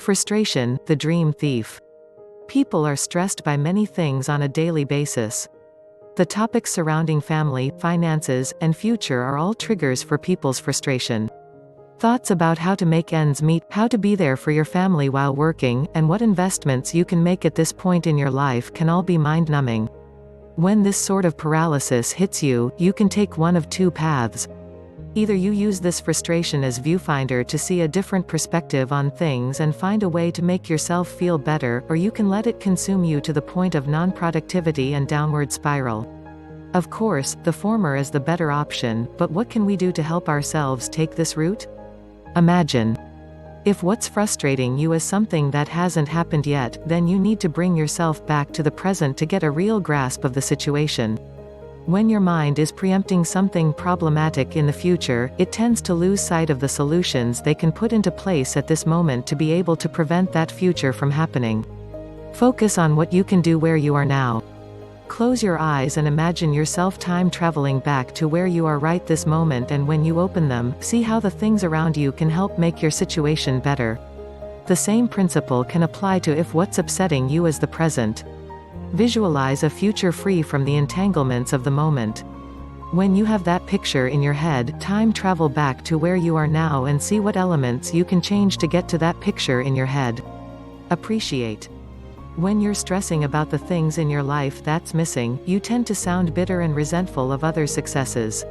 Frustration, the dream thief. People are stressed by many things on a daily basis. The topics surrounding family, finances, and future are all triggers for people's frustration. Thoughts about how to make ends meet, how to be there for your family while working, and what investments you can make at this point in your life can all be mind-numbing. When this sort of paralysis hits you, you can take one of two paths. Either you use this frustration as viewfinder to see a different perspective on things and find a way to make yourself feel better, or you can let it consume you to the point of non-productivity and downward spiral. Of course, the former is the better option, but what can we do to help ourselves take this route? Imagine. If what's frustrating you is something that hasn't happened yet, then you need to bring yourself back to the present to get a real grasp of the situation. When your mind is preempting something problematic in the future, it tends to lose sight of the solutions they can put into place at this moment to be able to prevent that future from happening. Focus on what you can do where you are now. Close your eyes and imagine yourself time traveling back to where you are right this moment, and when you open them, see how the things around you can help make your situation better. The same principle can apply to if what's upsetting you is the present. Visualize a future free from the entanglements of the moment. When you have that picture in your head, time travel back to where you are now and see what elements you can change to get to that picture in your head. Appreciate. When you're stressing about the things in your life that's missing, you tend to sound bitter and resentful of others' successes.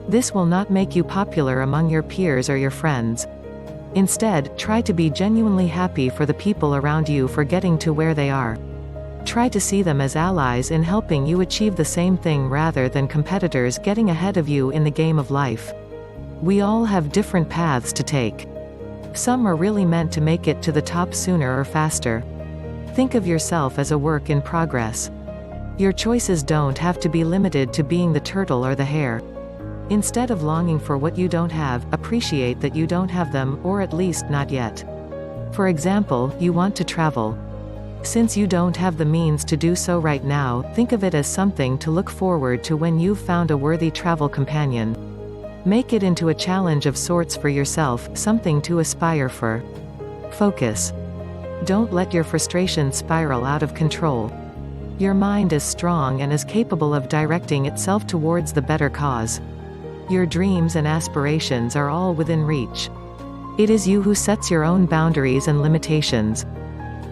This will not make you popular among your peers or your friends. Instead, try to be genuinely happy for the people around you for getting to where they are. Try to see them as allies in helping you achieve the same thing rather than competitors getting ahead of you in the game of life. We all have different paths to take. Some are really meant to make it to the top sooner or faster. Think of yourself as a work in progress. Your choices don't have to be limited to being the turtle or the hare. Instead of longing for what you don't have, appreciate that you don't have them, or at least not yet. For example, you want to travel. Since you don't have the means to do so right now, think of it as something to look forward to when you've found a worthy travel companion. Make it into a challenge of sorts for yourself, something to aspire for. Focus. Don't let your frustration spiral out of control. Your mind is strong and is capable of directing itself towards the better cause. Your dreams and aspirations are all within reach. It is you who sets your own boundaries and limitations.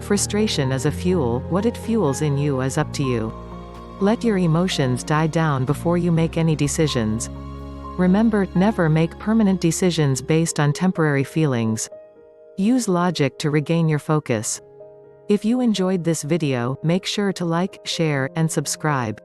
Frustration is a fuel, what it fuels in you is up to you. Let your emotions die down before you make any decisions. Remember, never make permanent decisions based on temporary feelings. Use logic to regain your focus. If you enjoyed this video, make sure to like, share, and subscribe.